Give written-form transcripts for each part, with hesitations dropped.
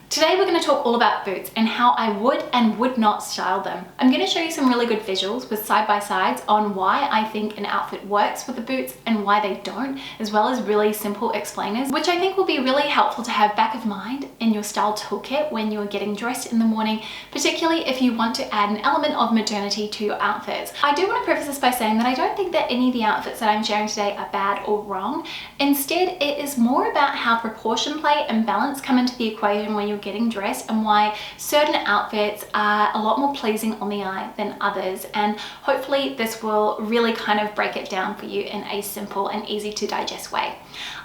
Today we're going to talk all about boots and how I would and would not style them. I'm going to show you some really good visuals with side-by-sides on why I think an outfit works with the boots and why they don't, as well as really simple explainers, which I think will be really helpful to have back of mind in your style toolkit when you're getting dressed in the morning, particularly if you want to add an element of modernity to your outfits. I do want to preface this by saying that I don't think that any of the outfits that I'm sharing today are bad or wrong. Instead, it is more about how proportion play and balance come into the equation when you're getting dressed and why certain outfits are a lot more pleasing on the eye than others, and hopefully this will really kind of break it down for you in a simple and easy to digest way.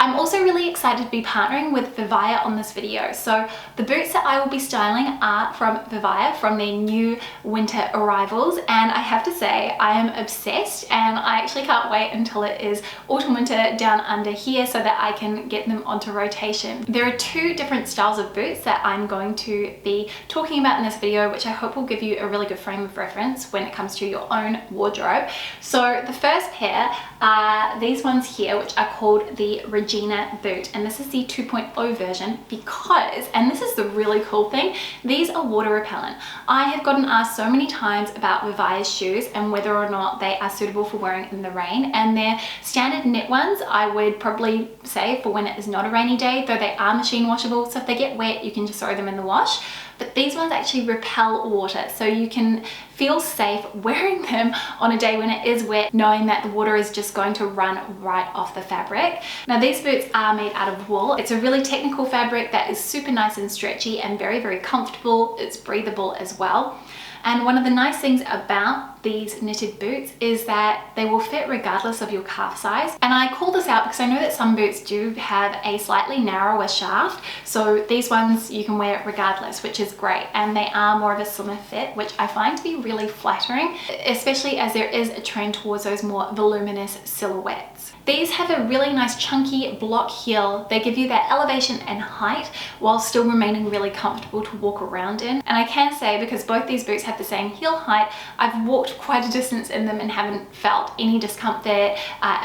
I'm also really excited to be partnering with Vivaia on this video. So the boots that I will be styling are from Vivaia, from their new winter arrivals, and I have to say I am obsessed, and I actually can't wait until it is autumn winter down under here so that I can get them onto rotation. There are two different styles of boots that I'm going to be talking about in this video, which I hope will give you a really good frame of reference when it comes to your own wardrobe. So the first pair are these ones here, which are called the Regina boot, and this is the 2.0 version because, and this is the really cool thing, these are water repellent. I have gotten asked so many times about Vivaia's shoes and whether or not they are suitable for wearing in the rain, and their standard knit ones I would probably say for when it is not a rainy day, though they are machine washable, so if they get wet you can just throw them in the wash. But these ones actually repel water, so you can feel safe wearing them on a day when it is wet, knowing that the water is just going to run right off the fabric. Now these boots are made out of wool. It's a really technical fabric that is super nice and stretchy and very, very comfortable. It's breathable as well. And one of the nice things about these knitted boots is that they will fit regardless of your calf size. And I call this out because I know that some boots do have a slightly narrower shaft, so these ones you can wear regardless, which is great, and they are more of a slimmer fit, which I find to be really flattering, especially as there is a trend towards those more voluminous silhouettes. These have a really nice chunky block heel. They give you that elevation and height while still remaining really comfortable to walk around in. And I can say, because both these boots have the same heel height, I've walked quite a distance in them and haven't felt any discomfort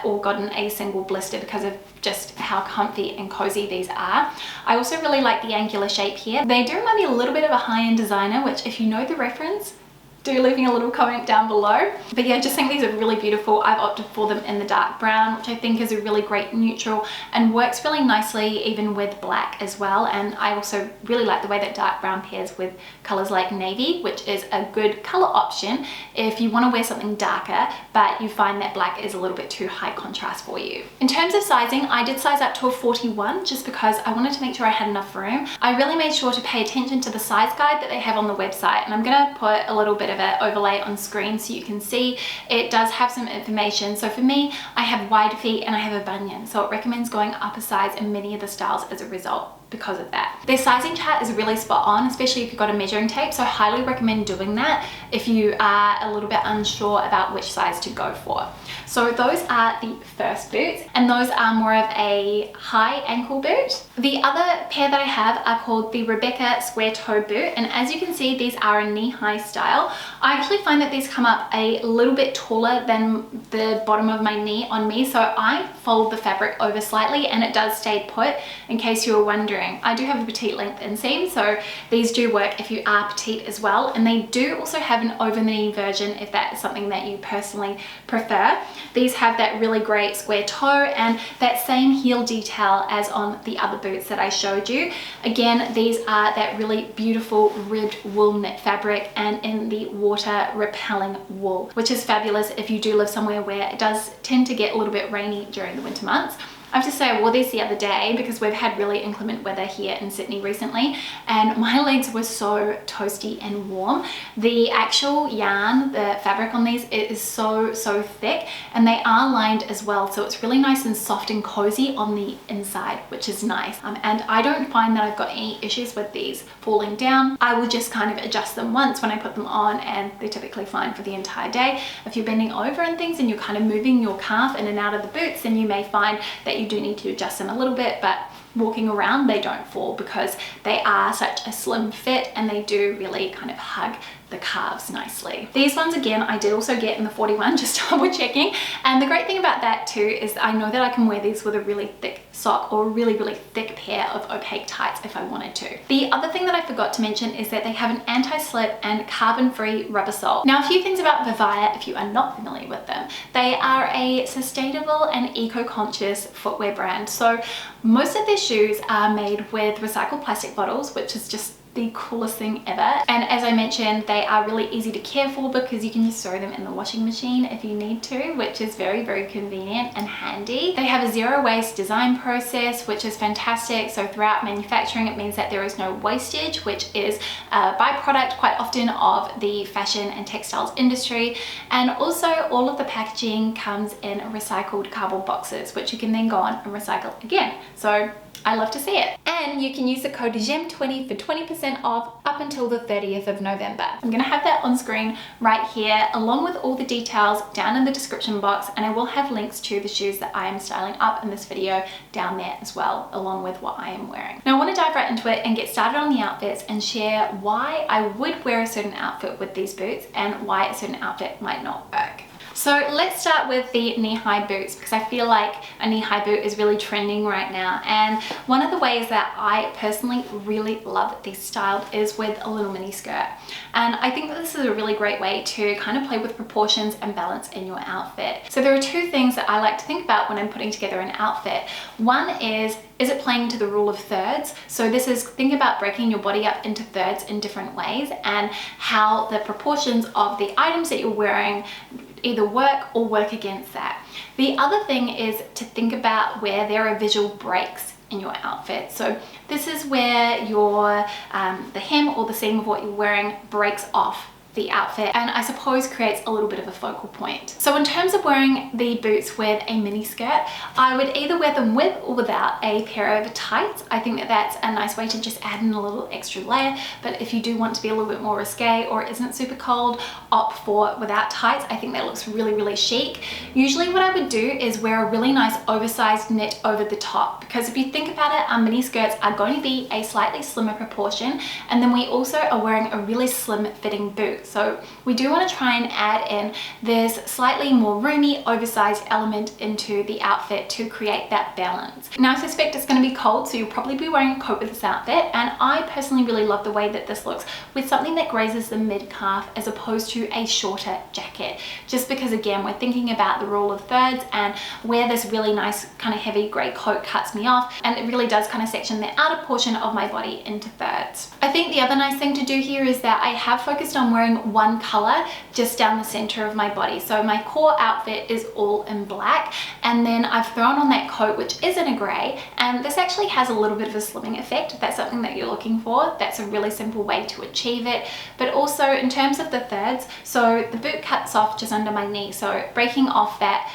or gotten a single blister because of just how comfy and cozy these are. I also really like the angular shape here. They do remind me a little bit of a high-end designer, which if you know the reference, do leave me a little comment down below. But yeah, I just think these are really beautiful. I've opted for them in the dark brown, which I think is a really great neutral and works really nicely even with black as well. And I also really like the way that dark brown pairs with colors like navy, which is a good color option if you want to wear something darker but you find that black is a little bit too high contrast for you. In terms of sizing, I did size up to a 41 just because I wanted to make sure I had enough room. I really made sure to pay attention to the size guide that they have on the website, and I'm gonna put a little bit of an overlay on screen so you can see. It does have some information. So for me, I have wide feet and I have a bunion, so it recommends going up a size in many of the styles as a result because of that. Their sizing chart is really spot on, especially if you've got a measuring tape, so I highly recommend doing that if you are a little bit unsure about which size to go for. So those are the first boots, and those are more of a high ankle boot. The other pair that I have are called the Rebecca square toe boot, and as you can see, these are a knee-high style. I actually find that these come up a little bit taller than the bottom of my knee on me, so I fold the fabric over slightly and it does stay put, in case you were wondering. I do have a petite length inseam, so these do work if you are petite as well, and they do also have an over the knee version if that is something that you personally prefer. These have that really great square toe and that same heel detail as on the other boots that I showed you. Again, these are that really beautiful ribbed wool knit fabric and in the water repelling wool, which is fabulous if you do live somewhere where it does tend to get a little bit rainy during the winter months. I have to say I wore these the other day because we've had really inclement weather here in Sydney recently, and my legs were so toasty and warm. The actual yarn, the fabric on these, it is so thick, and they are lined as well, so it's really nice and soft and cozy on the inside, which is nice. And I don't find that I've got any issues with these falling down. I will just kind of adjust them once when I put them on, and they're typically fine for the entire day. If you're bending over and things and you're kind of moving your calf in and out of the boots, then you may find that you do need to adjust them a little bit, but walking around they don't fall because they are such a slim fit and they do really kind of hug the calves nicely. These ones, again, I did also get in the 41, just double checking. And the great thing about that too is I know that I can wear these with a really thick sock or a really, really thick pair of opaque tights if I wanted to. The other thing that I forgot to mention is that they have an anti-slip and carbon-free rubber sole. Now, a few things about Vivaia, if you are not familiar with them. They are a sustainable and eco-conscious footwear brand. So most of their shoes are made with recycled plastic bottles, which is just the coolest thing ever. And as I mentioned, they are really easy to care for because you can just throw them in the washing machine if you need to, which is very, very convenient and handy. They have a zero waste design process, which is fantastic. So throughout manufacturing, it means that there is no wastage, which is a byproduct quite often of the fashion and textiles industry. And also all of the packaging comes in recycled cardboard boxes, which you can then go on and recycle again. So I love to see it. And you can use the code GEM20 for 20% off up until the 30th of November. I'm gonna have that on screen right here, along with all the details down in the description box, and I will have links to the shoes that I am styling up in this video down there as well, along with what I am wearing. Now I wanna dive right into it and get started on the outfits and share why I would wear a certain outfit with these boots and why a certain outfit might not work. So let's start with the knee-high boots, because I feel like a knee-high boot is really trending right now. And one of the ways that I personally really love these styled is with a little mini skirt. And I think that this is a really great way to kind of play with proportions and balance in your outfit. So there are two things that I like to think about when I'm putting together an outfit. One is it playing to the rule of thirds? So this is think about breaking your body up into thirds in different ways and how the proportions of the items that you're wearing either work or work against that. The other thing is to think about where there are visual breaks in your outfit. So this is where your the hem or the seam of what you're wearing breaks off the outfit and I suppose creates a little bit of a focal point. So in terms of wearing the boots with a mini skirt, I would either wear them with or without a pair of tights. I think that that's a nice way to just add in a little extra layer, but if you do want to be a little bit more risque or it isn't super cold, opt for without tights. I think that looks really, really chic. Usually what I would do is wear a really nice oversized knit over the top, because if you think about it, our mini skirts are going to be a slightly slimmer proportion, and then we also are wearing a really slim fitting boot. So we do want to try and add in this slightly more roomy, oversized element into the outfit to create that balance. Now I suspect it's going to be cold, so you'll probably be wearing a coat with this outfit, and I personally really love the way that this looks with something that grazes the mid-calf as opposed to a shorter jacket. Just because again, we're thinking about the rule of thirds and where this really nice kind of heavy grey coat cuts me off, and it really does kind of section the outer portion of my body into thirds. I think the other nice thing to do here is that I have focused on wearing one color just down the center of my body. So my core outfit is all in black, and then I've thrown on that coat which is in a gray, and this actually has a little bit of a slimming effect. If that's something that you're looking for, that's a really simple way to achieve it. But also in terms of the thirds, so the boot cuts off just under my knee, so breaking off that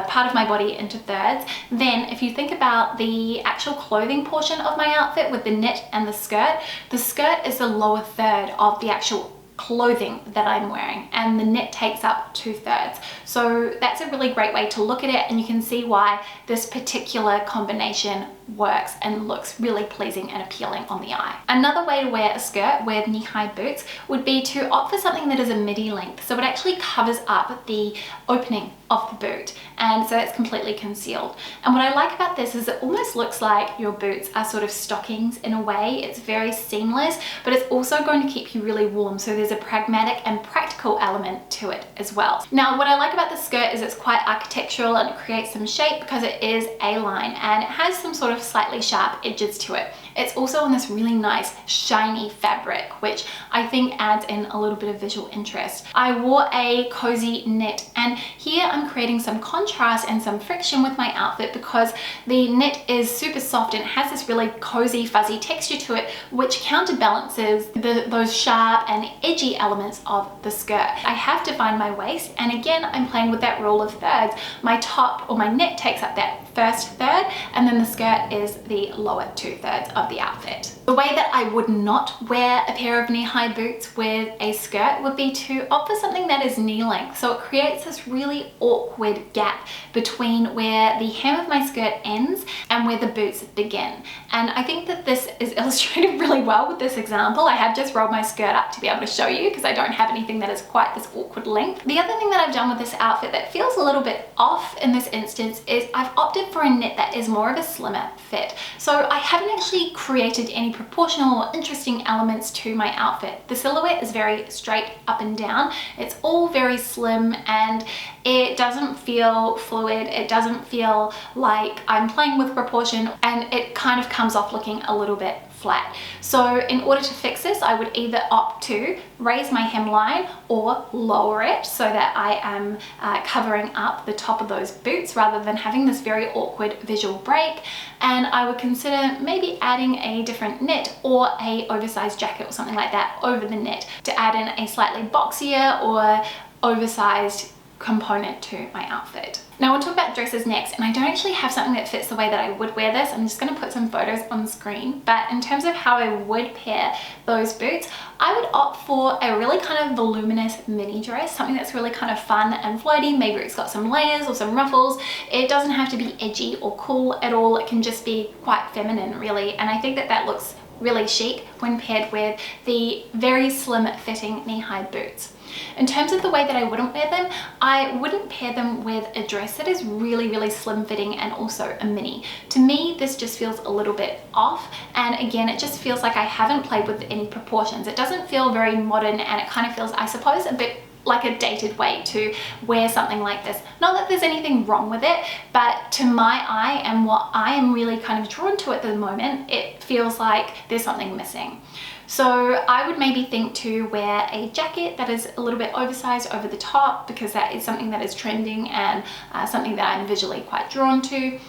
part of my body into thirds. Then if you think about the actual clothing portion of my outfit with the knit and the skirt is the lower third of the actual clothing that I'm wearing, and the knit takes up 2/3. So that's a really great way to look at it, and you can see why this particular combination works and looks really pleasing and appealing on the eye. Another way to wear a skirt with knee-high boots would be to opt for something that is a midi length, so it actually covers up the opening of the boot, and so it's completely concealed. And what I like about this is it almost looks like your boots are sort of stockings in a way. It's very seamless, but it's also going to keep you really warm, so there's a pragmatic and practical element to it as well. Now what I like about the skirt is it's quite architectural and it creates some shape because it is A-line and it has some sort of slightly sharp edges to it. It's also on this really nice shiny fabric, which I think adds in a little bit of visual interest. I wore a cozy knit, and here I'm creating some contrast and some friction with my outfit because the knit is super soft and it has this really cozy fuzzy texture to it, which counterbalances those sharp and edgy elements of the skirt. I have defined my waist, and again I'm playing with that rule of thirds. My top or my knit takes up that first third, and then the skirt is the lower 2/3 of of the outfit. The way that I would not wear a pair of knee-high boots with a skirt would be to opt for something that is knee length. So it creates this really awkward gap between where the hem of my skirt ends and where the boots begin. And I think that this is illustrated really well with this example. I have just rolled my skirt up to be able to show you because I don't have anything that is quite this awkward length. The other thing that I've done with this outfit that feels a little bit off in this instance is I've opted for a knit that is more of a slimmer fit. So I haven't actually created any proportional or interesting elements to my outfit. The silhouette is very straight up and down. It's all very slim and it doesn't feel fluid. It doesn't feel like I'm playing with proportion, and it kind of comes off looking a little bit flat. So in order to fix this, I would either opt to raise my hemline or lower it so that I am covering up the top of those boots rather than having this very awkward visual break. And I would consider maybe adding a different knit or a oversized jacket or something like that over the knit to add in a slightly boxier or oversized component to my outfit. Now we'll talk about dresses next, and I don't actually have something that fits the way that I would wear this. I'm just going to put some photos on the screen, but in terms of how I would pair those boots, I would opt for a really kind of voluminous mini dress, something that's really kind of fun and floaty. Maybe it's got some layers or some ruffles. It doesn't have to be edgy or cool at all. It can just be quite feminine really, and I think that that looks really chic when paired with the very slim fitting knee-high boots. In terms of the way that I wouldn't wear them, I wouldn't pair them with a dress that is really slim fitting and also a mini. To me, this just feels a little bit off, and again, it just feels like I haven't played with any proportions. It doesn't feel very modern, and it kind of feels, I suppose, a bit like a dated way to wear something like this. Not that there's anything wrong with it, but to my eye and what I am really kind of drawn to at the moment, it feels like there's something missing. So I would maybe think to wear a jacket that is a little bit oversized over the top, because that is something that is trending and something that I'm visually quite drawn to.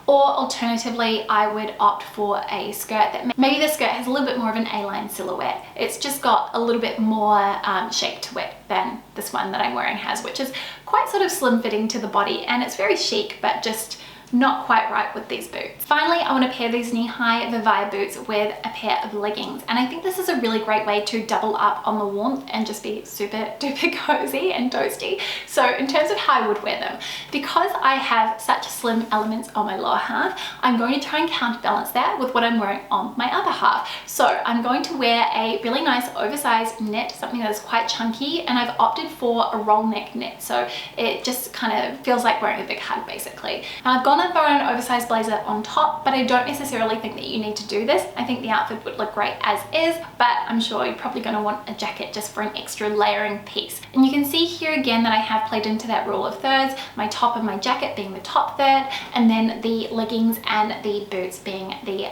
Or alternatively, I would opt for a skirt that maybe the skirt has a little bit more of an A-line silhouette. It's just got a little bit more shape to it than this one that I'm wearing has, which is quite sort of slim fitting to the body, and it's very chic, but just not quite right with these boots. Finally, I want to pair these knee-high Vivaia boots with a pair of leggings, and I think this is a really great way to double up on the warmth and just be super duper cozy and toasty. So in terms of how I would wear them, because I have such slim elements on my lower half, I'm going to try and counterbalance that with what I'm wearing on my upper half. So I'm going to wear a really nice oversized knit, something that is quite chunky, and I've opted for a roll neck knit, so it just kind of feels like wearing a big hug basically. Now I've gone for an oversized blazer on top, but I don't necessarily think that you need to do this. I think the outfit would look great as is, but I'm sure you're probably going to want a jacket just for an extra layering piece. And you can see here again that I have played into that rule of thirds, my top and my jacket being the top third, and then the leggings and the boots being the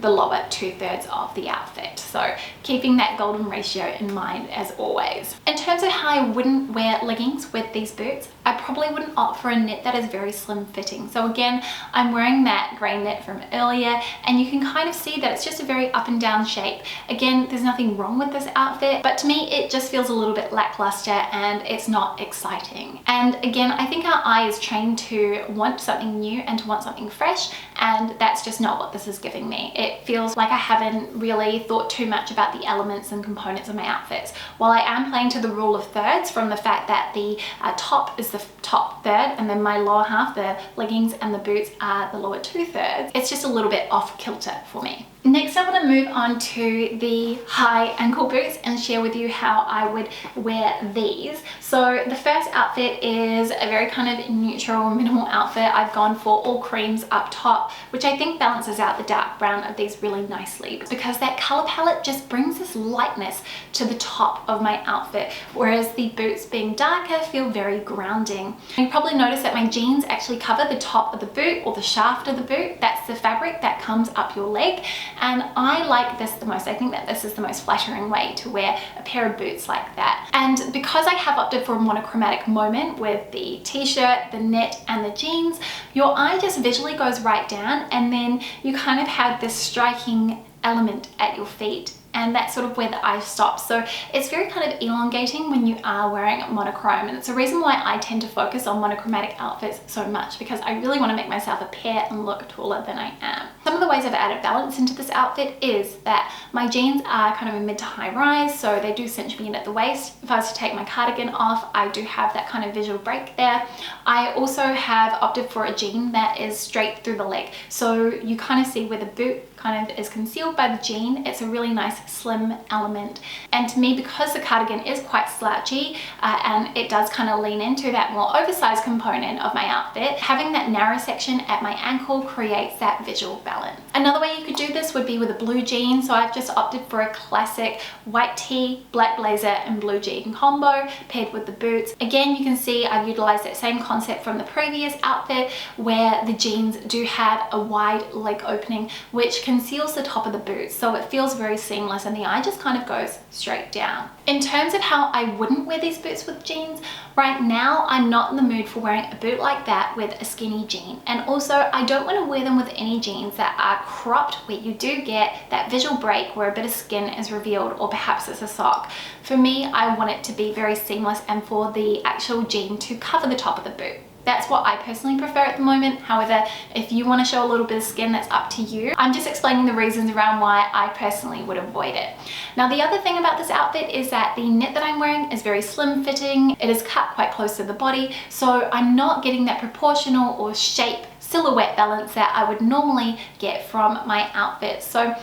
lower 2/3 of the outfit. So keeping that golden ratio in mind as always. In terms of how I wouldn't wear leggings with these boots, I probably wouldn't opt for a knit that is very slim fitting. So again, I'm wearing that grey knit from earlier, and you can kind of see that it's just a very up and down shape. Again, there's nothing wrong with this outfit, but to me it just feels a little bit lackluster and it's not exciting. And again, I think our eye is trained to want something new and to want something fresh, and that's just not what this is giving me. It feels like I haven't really thought too much about the elements and components of my outfits. While I am playing to the rule of thirds from the fact that the top is the top third, and then my lower half, the leggings and the boots, are the lower 2/3, it's just a little bit off kilter for me. Next, I want to move on to the high ankle boots and share with you how I would wear these. So the first outfit is a very kind of neutral, minimal outfit. I've gone for all creams up top, which I think balances out the dark brown of these really nicely, because that color palette just brings this lightness to the top of my outfit, whereas the boots being darker feel very grounding. You probably notice that my jeans actually cover the top of the boot, or the shaft of the boot. That's the fabric that comes up your leg. And I like this the most. I think that this is the most flattering way to wear a pair of boots like that. And because I have opted for a monochromatic moment with the t-shirt, the knit and the jeans, your eye just visually goes right down, and then you kind of have this striking element at your feet. and that's sort of where the eye stops. So it's very kind of elongating when you are wearing monochrome, and it's a reason why I tend to focus on monochromatic outfits so much, because I really want to make myself appear and look taller than I am. Some of the ways I've added balance into this outfit is that my jeans are kind of a mid to high rise, so they do cinch me in at the waist. If I was to take my cardigan off, I do have that kind of visual break there. I also have opted for a jean that is straight through the leg, so you kind of see where the boot kind of is concealed by the jean. It's a really nice slim element, and to me, because the cardigan is quite slouchy and it does kind of lean into that more oversized component of my outfit, having that narrow section at my ankle creates that visual balance. Another way you could do this would be with a blue jean, so I've just opted for a classic white tee, black blazer and blue jean combo paired with the boots. Again, you can see I've utilized that same concept from the previous outfit, where the jeans do have a wide leg opening which conceals the top of the boot, so it feels very seamless and the eye just kind of goes straight down. In terms of how I wouldn't wear these boots with jeans, right now I'm not in the mood for wearing a boot like that with a skinny jean, and also I don't want to wear them with any jeans that are cropped, where you do get that visual break where a bit of skin is revealed, or perhaps it's a sock. For me, I want it to be very seamless and for the actual jean to cover the top of the boot. That's what I personally prefer at the moment. However, if you want to show a little bit of skin, that's up to you. I'm just explaining the reasons around why I personally would avoid it. Now, the other thing about this outfit is that the knit that I'm wearing is very slim fitting. It is cut quite close to the body, so I'm not getting that proportional or shape silhouette balance that I would normally get from my outfits. So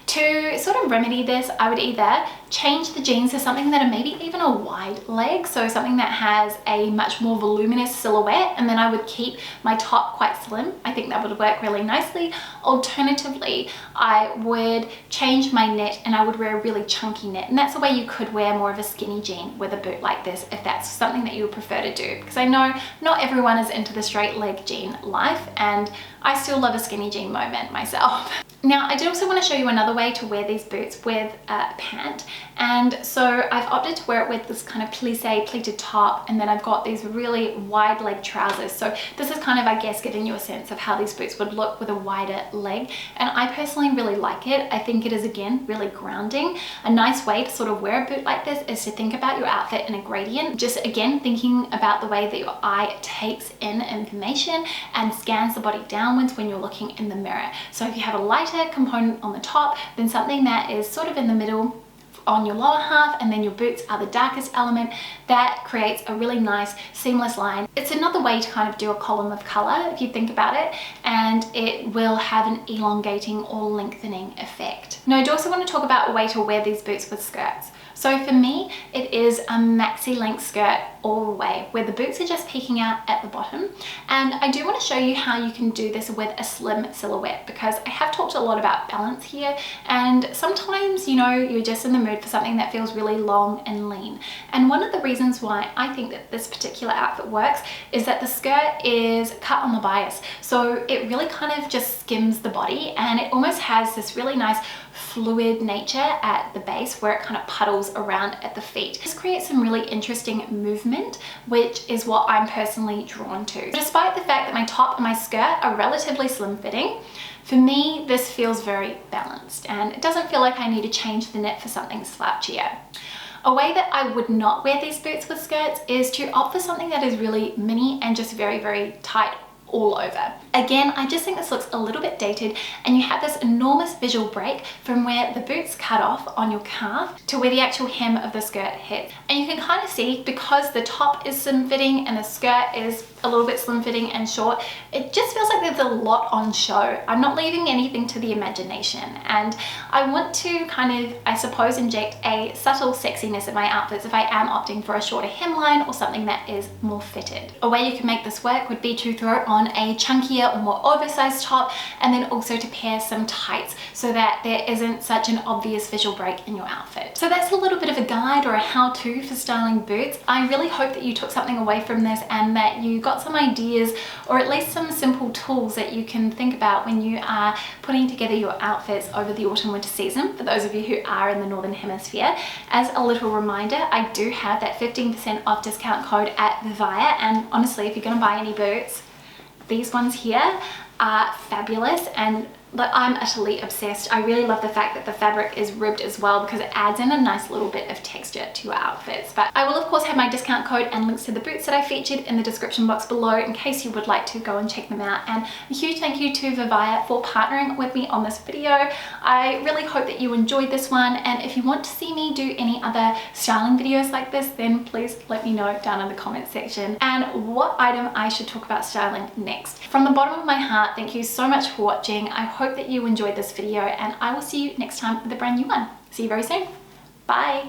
to sort of remedy this, I would either change the jeans to something that are maybe even a wide leg, so something that has a much more voluminous silhouette, and then I would keep my top quite slim. I think that would work really nicely. Alternatively, I would change my knit and I would wear a really chunky knit, and that's a way you could wear more of a skinny jean with a boot like this if that's something that you would prefer to do, because I know not everyone is into the straight leg jean life, and I still love a skinny jean moment myself. Now, I did also want to show you another way to wear these boots with a pant, and so I've opted to wear it with this kind of plissé pleated top, and then I've got these really wide leg trousers. So this is kind of, I guess, giving you a sense of how these boots would look with a wider leg, and I personally really like it. I think it is, again, really grounding. A nice way to sort of wear a boot like this is to think about your outfit in a gradient, just again thinking about the way that your eye takes in information and scans the body downwards when you're looking in the mirror. So if you have a lighter component on the top, then something that is sort of in the middle on your lower half, and then your boots are the darkest element, that creates a really nice seamless line. It's another way to kind of do a column of color if you think about it, and it will have an elongating or lengthening effect. Now, I do also want to talk about a way to wear these boots with skirts. So for me, it is a maxi length skirt all the way, where the boots are just peeking out at the bottom. And I do want to show you how you can do this with a slim silhouette, because I have talked a lot about balance here, and sometimes, you know, you're just in the mood for something that feels really long and lean. And one of the reasons why I think that this particular outfit works is that the skirt is cut on the bias. So it really kind of just skims the body, and it almost has this really nice fluid nature at the base where it kind of puddles around at the feet. This creates some really interesting movement, which is what I'm personally drawn to. Despite the fact that my top and my skirt are relatively slim fitting, for me, this feels very balanced, and it doesn't feel like I need to change the knit for something slouchier. A way that I would not wear these boots with skirts is to opt for something that is really mini and just very, very tight all over. Again, I just think this looks a little bit dated, and you have this enormous visual break from where the boots cut off on your calf to where the actual hem of the skirt hits. And you can kind of see, because the top is slim fitting and the skirt is a little bit slim fitting and short, it just feels like there's a lot on show. I'm not leaving anything to the imagination, and I want to kind of, I suppose, inject a subtle sexiness in my outfits if I am opting for a shorter hemline or something that is more fitted. A way you can make this work would be to throw on a chunkier or more oversized top, and then also to pair some tights so that there isn't such an obvious visual break in your outfit. So that's a little bit of a guide or a how-to for styling boots. I really hope that you took something away from this, and that you got some ideas, or at least some simple tools that you can think about when you are putting together your outfits over the autumn winter season, for those of you who are in the Northern Hemisphere. As a little reminder, I do have that 15% off discount code at Vivaia, and honestly, if you're going to buy any boots, these ones here are fabulous, and But I'm utterly obsessed. I really love the fact that the fabric is ribbed as well because it adds in a nice little bit of texture to our outfits. But I will of course have my discount code and links to the boots that I featured in the description box below in case you would like to go and check them out. And a huge thank you to Vivaia for partnering with me on this video. I really hope that you enjoyed this one, and if you want to see me do any other styling videos like this, then please let me know down in the comment section and what item I should talk about styling next. From the bottom of my heart, thank you so much for watching. I hope that you enjoyed this video, and I will see you next time with a brand new one. See you very soon. Bye.